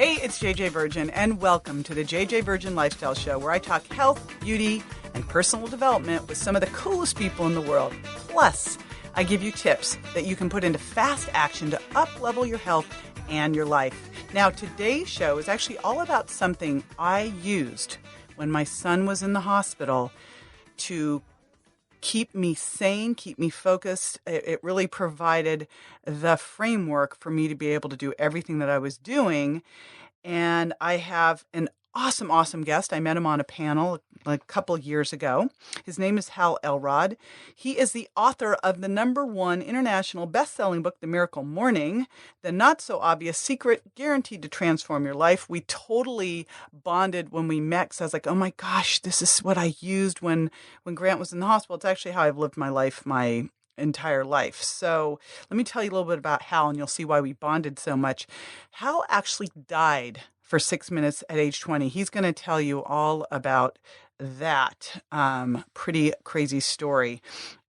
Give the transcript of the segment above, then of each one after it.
Hey, it's JJ Virgin, and welcome to the JJ Virgin Lifestyle Show, where I talk health, beauty, and personal development with some of the coolest people in the world. Plus, I give you tips that you can put into fast action to up-level your health and your life. Now, today's show is actually all about something I used when my son was in the hospital to keep me sane, keep me focused. It really provided the framework for me to be able to do everything that I was doing. And I have an awesome guest. I met him on a panel a couple years ago. His name is Hal Elrod. He is the author of the #1 international best-selling book, The Miracle Morning, The Not-So-Obvious Secret Guaranteed to Transform Your Life. We totally bonded when we met, because I was like, oh my gosh, this is what I used when Grant was in the hospital. It's actually how I've lived my life my entire life. So let me tell you a little bit about Hal, and you'll see why we bonded so much. Hal actually died for 6 minutes at age 20. He's going to tell you all about that pretty crazy story.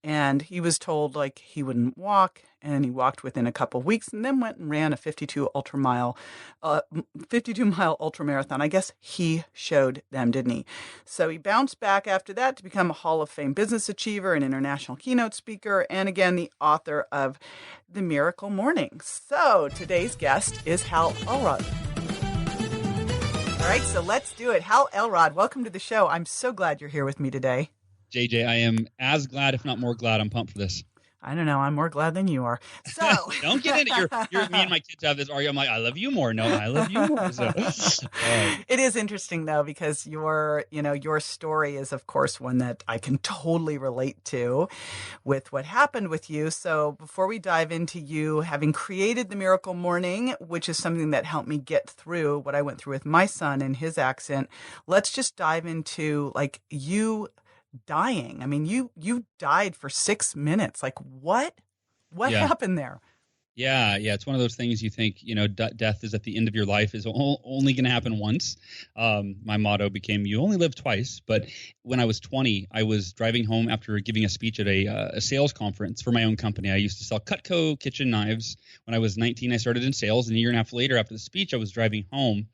And he was told like he wouldn't walk, and he walked within a couple of weeks, and then went and ran a 52-mile ultramarathon. I guess he showed them, didn't he? So he bounced back after that to become a Hall of Fame business achiever, an international keynote speaker, and again, the author of The Miracle Morning. So today's guest is Hal Elrod. All right, so let's do it. Hal Elrod, welcome to the show. I'm so glad you're here with me today. JJ, I am as glad, if not more glad. I'm pumped for this. I don't know. I'm more glad than you are. So don't get into you're me and my kids have this argument. I'm like, I love you more. No, I love you more. So, It is interesting though, because your story is, of course, one that I can totally relate to with what happened with you. So before we dive into you having created The Miracle Morning, which is something that helped me get through what I went through with my son and his accident, let's just dive into like you dying. I mean, you died for 6 minutes. Like what happened there? Yeah. It's one of those things you think, death is at the end of your life is only going to happen once. My motto became, you only live twice. But when I was 20, I was driving home after giving a speech at a sales conference for my own company. I used to sell Cutco kitchen knives. When I was 19, I started in sales. And a year and a half later, after the speech, I was driving home,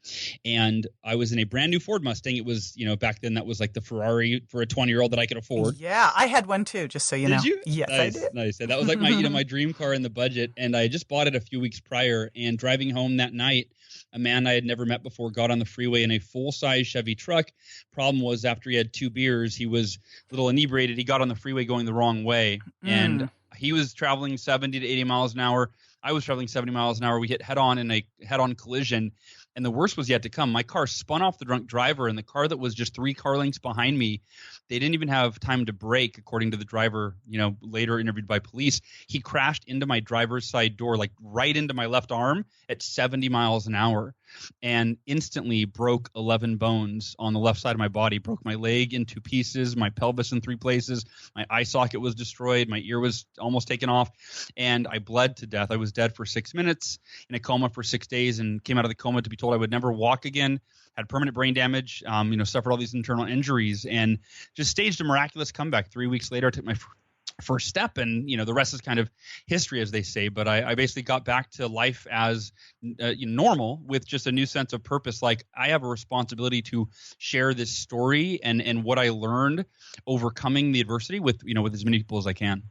and I was in a brand new Ford Mustang. It was, back then that was like the Ferrari for a 20-year-old that I could afford. Yeah, I had one too, just so you know. Did you? Yes, nice, I did. Nice. And that was like my, my dream car in the budget. And I just bought it a few weeks prior, and driving home that night, a man I had never met before got on the freeway in a full-size Chevy truck. Problem was, after he had 2 beers, he was a little inebriated. He got on the freeway going the wrong way, and he was traveling 70 to 80 miles an hour. I was traveling 70 miles an hour. We hit head-on in a head-on collision, and the worst was yet to come. My car spun off the drunk driver, and the car that was just 3 car lengths behind me, they didn't even have time to brake, according to the driver, later interviewed by police. He crashed into my driver's side door, like right into my left arm at 70 miles an hour, and instantly broke 11 bones on the left side of my body, broke my leg in 2 pieces, my pelvis in 3 places, my eye socket was destroyed, my ear was almost taken off, and I bled to death. I was dead for 6 minutes, in a coma for 6 days, and came out of the coma to be told I would never walk again. Had permanent brain damage, suffered all these internal injuries, and just staged a miraculous comeback. 3 weeks later, I took my first step, and the rest is kind of history, as they say. But I basically got back to life as normal, with just a new sense of purpose. Like, I have a responsibility to share this story and what I learned overcoming the adversity with as many people as I can.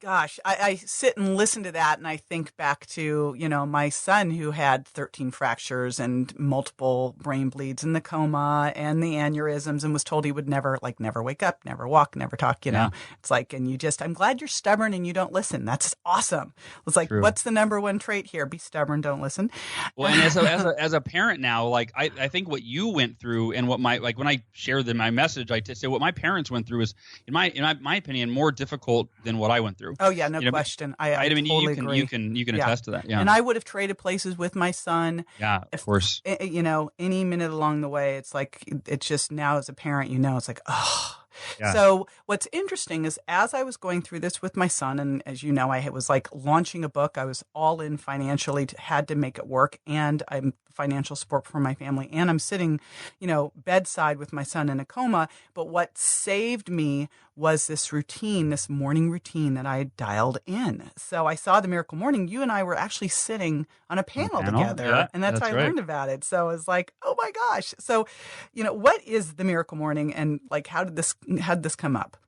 Gosh, I sit and listen to that, and I think back to, my son who had 13 fractures and multiple brain bleeds in the coma and the aneurysms, and was told he would never wake up, never walk, never talk, Yeah. It's like, and I'm glad you're stubborn and you don't listen. That's awesome. It's like, True. What's the #1 trait here? Be stubborn, don't listen. Well, and as a parent now, like I think what you went through, and what when I share my message, I say what my parents went through is, in my opinion, more difficult than what I went through. Oh yeah, no question. I mean, totally agree. You can attest to that. Yeah. And I would have traded places with my son. Yeah, of course. Any minute along the way. It's like, it's just now as a parent, it's like, oh, Yeah. So what's interesting is as I was going through this with my son, and as you know, I was like launching a book. I was all in financially, had to make it work, and I'm financial support for my family, and I'm sitting, bedside with my son in a coma. But what saved me was this routine, this morning routine that I had dialed in. So I saw the Miracle Morning. You and I were actually sitting on a panel together, yeah, and that's how I learned about it. So I was like, oh my gosh. So, what is the Miracle Morning, and like how did this come up?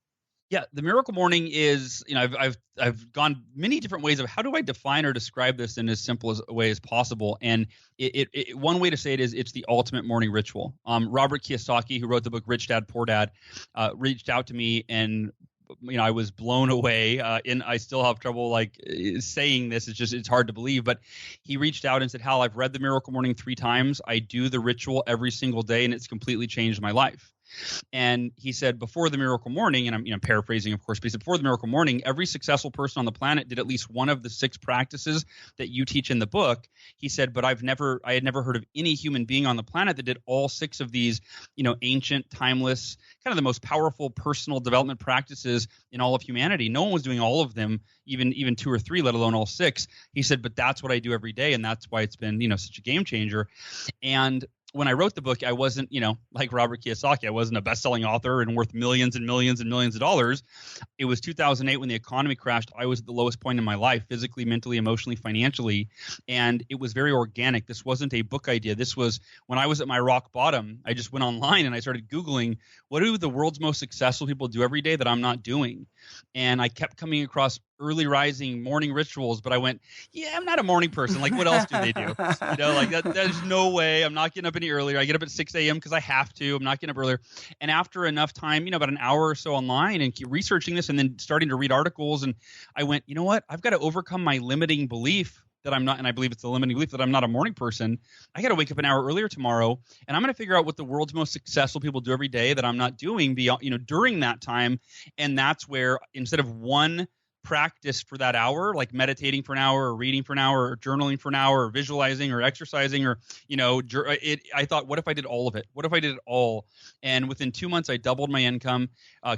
Yeah, the Miracle Morning is, I've gone many different ways of how do I define or describe this in as simple as a way as possible. And one way to say it is it's the ultimate morning ritual. Robert Kiyosaki, who wrote the book Rich Dad Poor Dad, reached out to me, and I was blown away. And I still have trouble saying this. It's hard to believe. But he reached out and said, Hal, I've read the Miracle Morning 3 times. I do the ritual every single day, and it's completely changed my life. And he said, before the Miracle Morning, and I'm paraphrasing, of course, but he said, before the Miracle Morning, every successful person on the planet did at least one of the 6 practices that you teach in the book. He said, but I had never heard of any human being on the planet that did all 6 of these, ancient, timeless, kind of the most powerful personal development practices in all of humanity. No one was doing all of them, even 2 or 3, let alone all 6. He said, but that's what I do every day, and that's why it's been, such a game changer. And when I wrote the book, I wasn't, like Robert Kiyosaki, I wasn't a best-selling author and worth millions and millions and millions of dollars. It was 2008 when the economy crashed. I was at the lowest point in my life, physically, mentally, emotionally, financially, and it was very organic. This wasn't a book idea. This was when I was at my rock bottom. I just went online and I started Googling, what do the world's most successful people do every day that I'm not doing? And I kept coming across early rising morning rituals, but I went, yeah, I'm not a morning person. Like, what else do they do? There's no way. I'm not getting up any earlier. I get up at 6 a.m. because I have to. I'm not getting up earlier. And after enough time, about an hour or so online and keep researching this and then starting to read articles, and I went, you know what? I've got to overcome my limiting belief that I'm not, and I believe it's the limiting belief that I'm not a morning person. I got to wake up an hour earlier tomorrow, and I'm going to figure out what the world's most successful people do every day that I'm not doing beyond, during that time. And that's where, instead of one practice for that hour, like meditating for an hour or reading for an hour or journaling for an hour or visualizing or exercising or, I thought, what if I did all of it? What if I did it all? And within 2 months, I doubled my income,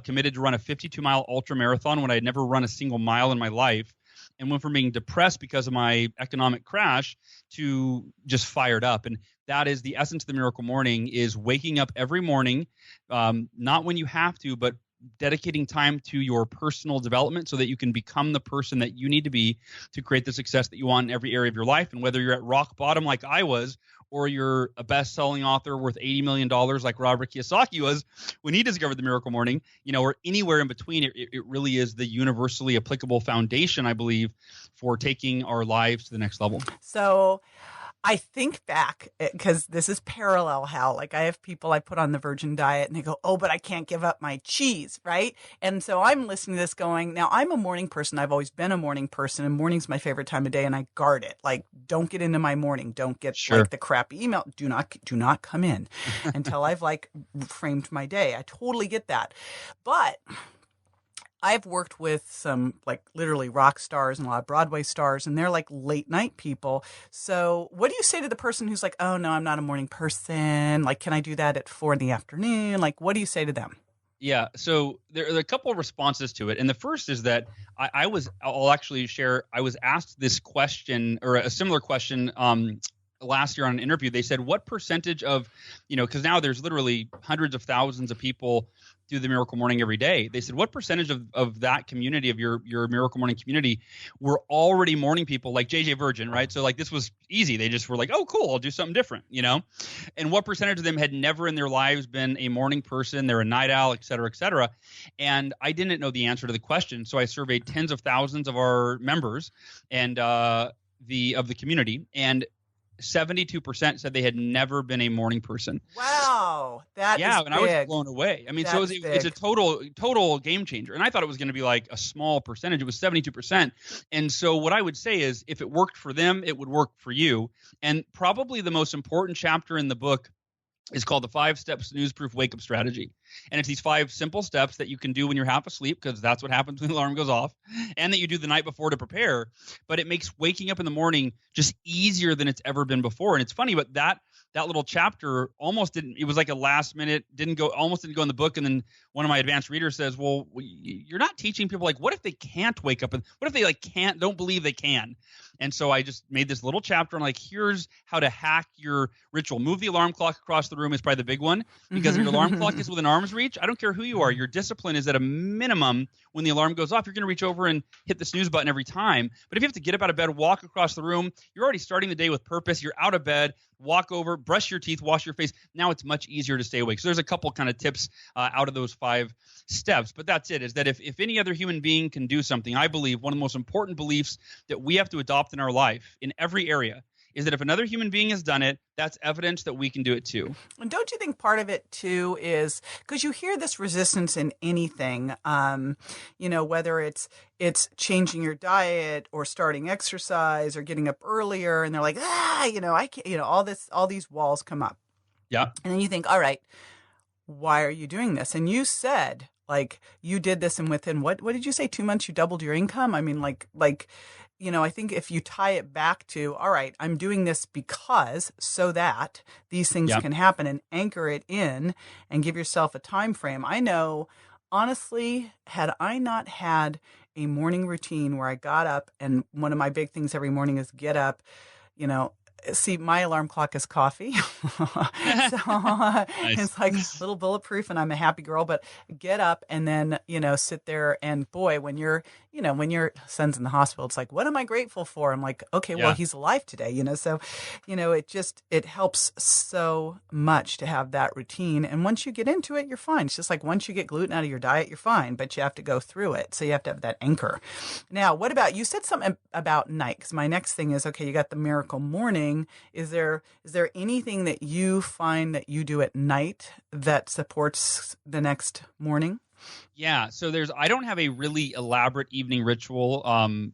committed to run a 52-mile ultra marathon when I had never run a single mile in my life, and went from being depressed because of my economic crash to just fired up. And that is the essence of the Miracle Morning, is waking up every morning, not when you have to, but dedicating time to your personal development so that you can become the person that you need to be to create the success that you want in every area of your life. And whether you're at rock bottom like I was, or you're a best-selling author worth $80 million like Robert Kiyosaki was when he discovered the Miracle Morning, or anywhere in between, it really is the universally applicable foundation, I believe, for taking our lives to the next level. So I think back, because this is parallel, Hal. Like, I have people I put on the virgin diet and they go, oh, but I can't give up my cheese, right? And so I'm listening to this going, now I'm a morning person. I've always been a morning person, and morning's my favorite time of day, and I guard it. Like, don't get into my morning. Don't get like the crappy email. Do not come in until I've framed my day. I totally get that. But I've worked with some literally rock stars and a lot of Broadway stars, and they're late night people. So what do you say to the person who's like, oh no, I'm not a morning person. Can I do that at 4 p.m? What do you say to them? Yeah. So there are a couple of responses to it. And the first is that I'll actually share, I was asked this question, or a similar question, last year on an interview. They said, what percentage of, because now there's literally hundreds of thousands of people do the Miracle Morning every day. They said, what percentage of that community, of your Miracle Morning community, were already morning people like JJ Virgin, right? So this was easy. They just were like, oh, cool, I'll do something different, And what percentage of them had never in their lives been a morning person? They're a night owl, et cetera, et cetera. And I didn't know the answer to the question. So I surveyed tens of thousands of our members and of the community, and 72% said they had never been a morning person. Wow, that is and big. I was blown away. I mean, That's it's a total game changer. And I thought it was going to be a small percentage. It was 72%. And so what I would say is, if it worked for them, it would work for you. And probably the most important chapter in the book is called the 5-step snooze-proof wake-up strategy. And it's these 5 simple steps that you can do when you're half asleep, because that's what happens when the alarm goes off, and that you do the night before to prepare. But it makes waking up in the morning just easier than it's ever been before. And it's funny, but that little chapter almost didn't, it was like a last minute, almost didn't go in the book. And then one of my advanced readers says, well, you're not teaching people, like, what if they can't wake up? And what if they don't believe they can? And so I just made this little chapter on, like, here's how to hack your ritual. Move the alarm clock across the room is probably the big one, because if your alarm clock is within arm's reach, I don't care who you are, your discipline is at a minimum. When the alarm goes off, you're going to reach over and hit the snooze button every time. But if you have to get up out of bed, walk across the room, you're already starting the day with purpose. You're out of bed, walk over, brush your teeth, wash your face. Now it's much easier to stay awake. So there's a couple kind of tips out of those 5 steps. But that's it, is that if any other human being can do something, I believe one of the most important beliefs that we have to adopt in our life in every area is that if another human being has done it, that's evidence that we can do it too. And don't you think part of it too is because you hear this resistance in anything, whether it's changing your diet or starting exercise or getting up earlier, and they're like, I can't, all these walls come up. Yeah. And then you think, all right, why are you doing this? And you said, like, you did this, and within what did you say? 2 months, you doubled your income. I mean, I think if you tie it back to, all right, I'm doing this because so that these things can happen, and anchor it in and give yourself a time frame. I know, honestly, had I not had a morning routine where I got up, and one of my big things every morning is get up, see, my alarm clock is coffee. So nice. It's like a little bulletproof, and I'm a happy girl, but get up and then, sit there. And boy, when your son's in the hospital, it's like, what am I grateful for? I'm like, okay, well, he's alive today, so, it helps so much to have that routine. And once you get into it, you're fine. It's just like once you get gluten out of your diet, you're fine, but you have to go through it. So you have to have that anchor. Now, what about, you said something about night, because my next thing is, okay, you got the miracle morning. Is there anything that you find that you do at night that supports the next morning? Yeah. So I don't have a really elaborate evening ritual.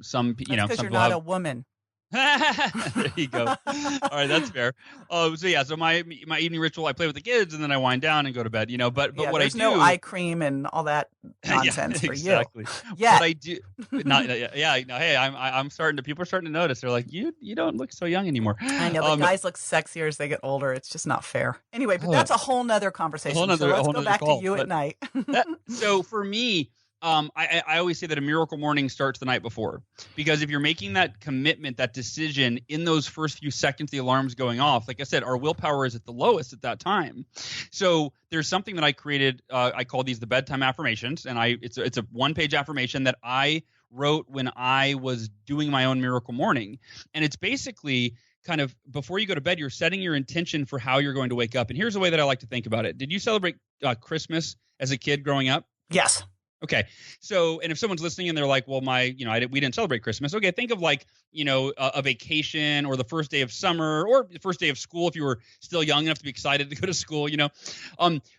Some because some you're people not have, a woman. There you go. All right, that's fair. So my evening ritual, I play with the kids and then I wind down and go to bed. But what I do, no eye cream and all that nonsense for exactly. you. Yeah. What I do, hey, I'm starting to. People are starting to notice. They're like, you don't look so young anymore. I know, but guys look sexier as they get older. It's just not fair. Anyway, but that's a whole nother conversation. So let's go back to you at night. So for me. I always say that a miracle morning starts the night before, because if you're making that commitment, that decision in those first few seconds, the alarm's going off. Like I said, our willpower is at the lowest at that time. So there's something that I created. I call these the bedtime affirmations, and it's a 1-page affirmation that I wrote when I was doing my own miracle morning, and it's basically kind of before you go to bed, you're setting your intention for how you're going to wake up. And here's the way that I like to think about it. Did you celebrate Christmas as a kid growing up? Yes. Okay. So, and if someone's listening and they're like, well, we didn't celebrate Christmas. Okay. Think of a vacation, or the first day of summer, or the first day of school. If you were still young enough to be excited to go to school,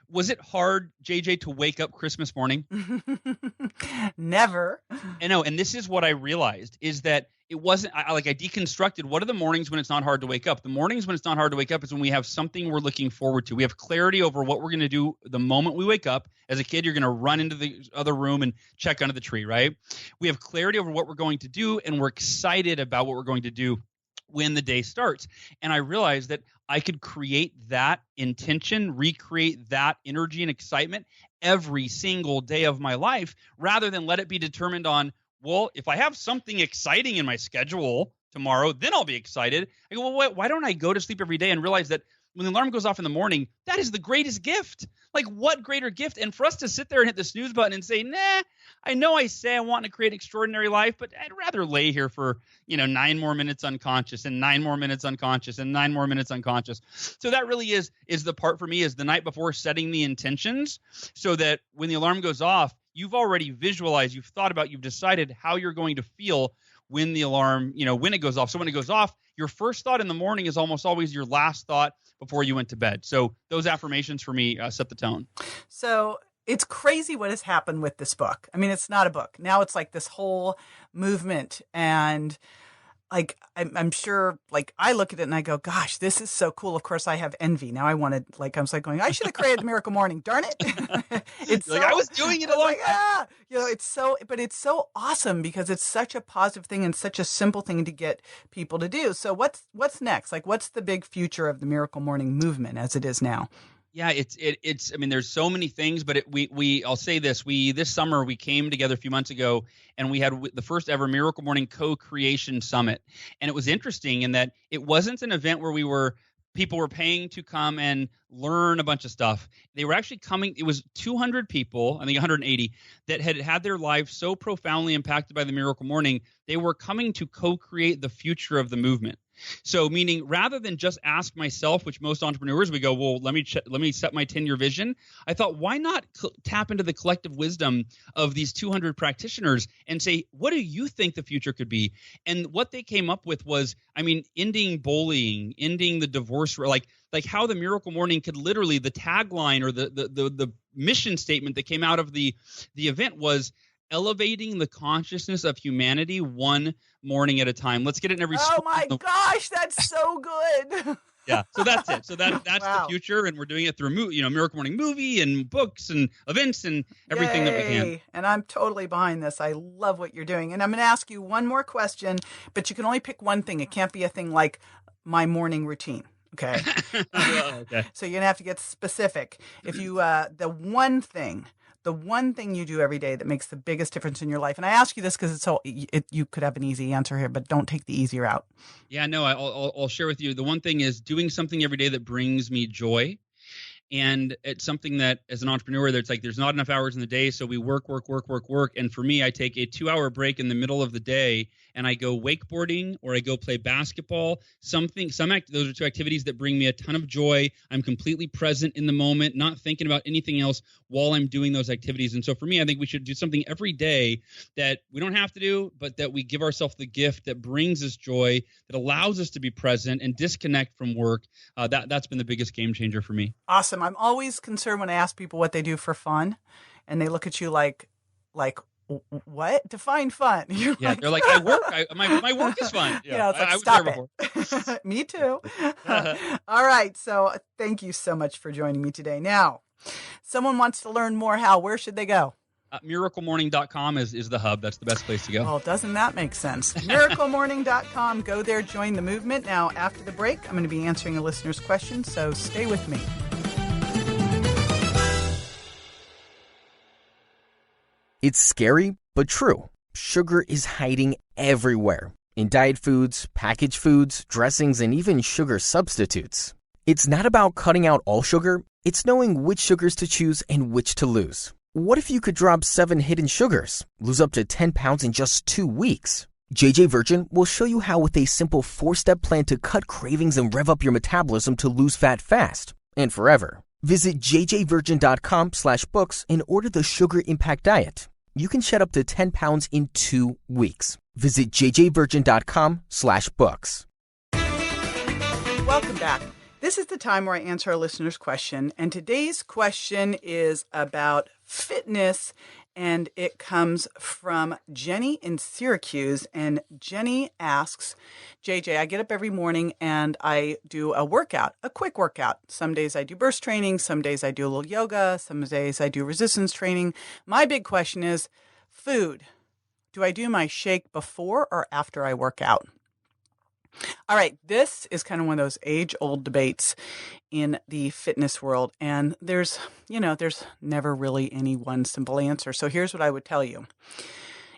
was it hard, JJ, to wake up Christmas morning? Never. I know. And this is what I realized is that it wasn't, I deconstructed what are the mornings when it's not hard to wake up. The mornings when it's not hard to wake up is when we have something we're looking forward to. We have clarity over what we're going to do the moment we wake up. As a kid, you're going to run into the other room and check under the tree, right? We have clarity over what we're going to do, and we're excited about what we're going to do when the day starts. And I realized that I could create that intention, recreate that energy and excitement every single day of my life, rather than let it be determined on, well, if I have something exciting in my schedule tomorrow, then I'll be excited. I go, well, why don't I go to sleep every day and realize that when the alarm goes off in the morning, that is the greatest gift. Like, what greater gift? And for us to sit there and hit the snooze button and say, nah, I know I say I want to create an extraordinary life, but I'd rather lay here for, 9 more minutes unconscious, and 9 more minutes unconscious, and 9 more minutes unconscious. So that really is the part for me, is the night before, setting the intentions so that when the alarm goes off, you've already visualized, you've thought about, you've decided how you're going to feel when the alarm, when it goes off. So when it goes off, your first thought in the morning is almost always your last thought before you went to bed. So those affirmations for me set the tone. So it's crazy what has happened with this book. I mean, it's not a book. Now it's like this whole movement. And like I'm sure, like I look at it and I go, gosh, this is so cool. Of course I have envy. Now I wanted, like, I was like going, I should have created the Miracle Morning, darn it. It's You're so, like, I was doing it I a was long like, time. it's so, but it's so awesome because it's such a positive thing and such a simple thing to get people to do. So what's next? Like, what's the big future of the Miracle Morning movement as it is now? Yeah, it's. I mean, there's so many things, but I'll say this: this summer we came together a few months ago, and we had the first ever Miracle Morning Co-Creation Summit, and it was interesting in that it wasn't an event where people were paying to come and learn a bunch of stuff. They were actually coming. It was 200 people, I think 180, that had had their lives so profoundly impacted by the Miracle Morning. They were coming to co-create the future of the movement. So meaning rather than just ask myself, which most entrepreneurs we go, well, let me set my 10-year vision. I thought, why not tap into the collective wisdom of these 200 practitioners and say, what do you think the future could be? And what they came up with was, I mean, ending bullying, ending the divorce, like how the Miracle Morning could literally, the tagline or the mission statement that came out of the event was elevating the consciousness of humanity one morning at a time. Let's get it in every Oh school. my gosh, that's so good. Yeah, so that's it. So that's Wow. the future, and we're doing it through Miracle Morning movie and books and events and everything that we can. Yay. And I'm totally behind this. I love what you're doing. And I'm going to ask you one more question, but you can only pick one thing. It can't be a thing like my morning routine. Okay. Okay. So you're going to have to get specific. If you, the one thing you do every day that makes the biggest difference in your life. And I ask you this because you could have an easy answer here, but don't take the easier out. Yeah, no, I'll share with you. The one thing is doing something every day that brings me joy. And it's something that as an entrepreneur, there's not enough hours in the day. So we work. And for me, I take a 2-hour break in the middle of the day and I go wakeboarding or I go play basketball, those are two activities that bring me a ton of joy. I'm completely present in the moment, not thinking about anything else while I'm doing those activities. And so for me, I think we should do something every day that we don't have to do, but that we give ourselves the gift that brings us joy, that allows us to be present and disconnect from work. That's been the biggest game changer for me. Awesome. I'm always concerned when I ask people what they do for fun and they look at you like what? Define fun. They're like, I work. My work is fun. Yeah, it's like, I was stop there before. Me too. All right. So thank you so much for joining me today. Now, someone wants to learn more, Hal, where should they go? Miraclemorning.com is the hub. That's the best place to go. Well, doesn't that make sense? Miraclemorning.com. Go there, join the movement. Now, after the break, I'm going to be answering a listener's question, so stay with me. It's scary, but true. Sugar is hiding everywhere. In diet foods, packaged foods, dressings, and even sugar substitutes. It's not about cutting out all sugar. It's knowing which sugars to choose and which to lose. What if you could drop 7 hidden sugars, lose up to 10 pounds in just 2 weeks? JJ Virgin will show you how with a simple 4-step plan to cut cravings and rev up your metabolism to lose fat fast and forever. Visit jjvirgin.com/books and order the Sugar Impact Diet. You can shed up to 10 pounds in 2 weeks. Visit jjvirgin.com/books. Welcome back. This is the time where I answer our listener's question. And today's question is about fitness. And it comes from Jenny in Syracuse. And Jenny asks, JJ, I get up every morning and I do a workout, a quick workout. Some days I do burst training. Some days I do a little yoga. Some days I do resistance training. My big question is food. Do I do my shake before or after I work out? All right, this is kind of one of those age-old debates in the fitness world, and there's never really any one simple answer. So here's what I would tell you.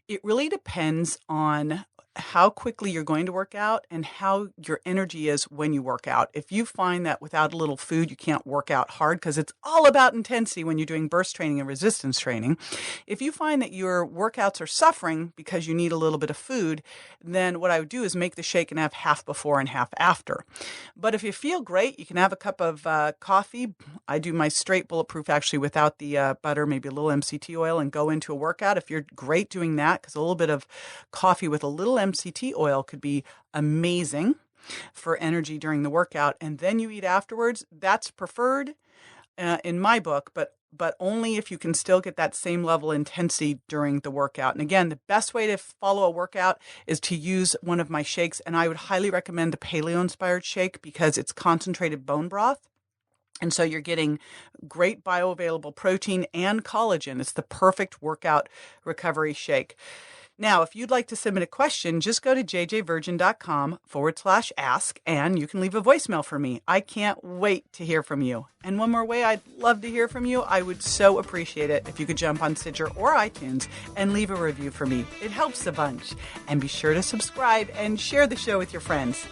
It really depends on how quickly you're going to work out and how your energy is when you work out. If you find that without a little food, you can't work out hard because it's all about intensity when you're doing burst training and resistance training. If you find that your workouts are suffering because you need a little bit of food, then what I would do is make the shake and have half before and half after. But if you feel great, you can have a cup of coffee. I do my straight bulletproof actually without the butter, maybe a little MCT oil, and go into a workout. If you're great doing that, because a little bit of coffee with a little MCT oil could be amazing for energy during the workout, and then you eat afterwards. That's preferred in my book, but but only if you can still get that same level of intensity during the workout. And again, the best way to follow a workout is to use one of my shakes. And I would highly recommend the paleo-inspired shake because it's concentrated bone broth. And so you're getting great bioavailable protein and collagen. It's the perfect workout recovery shake. Now, if you'd like to submit a question, just go to jjvirgin.com/ask, and you can leave a voicemail for me. I can't wait to hear from you. And one more way I'd love to hear from you, I would so appreciate it if you could jump on Stitcher or iTunes and leave a review for me. It helps a bunch. And be sure to subscribe and share the show with your friends.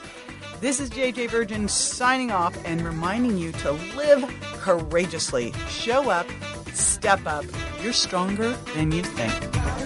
This is JJ Virgin signing off and reminding you to live courageously. Show up, step up. You're stronger than you think.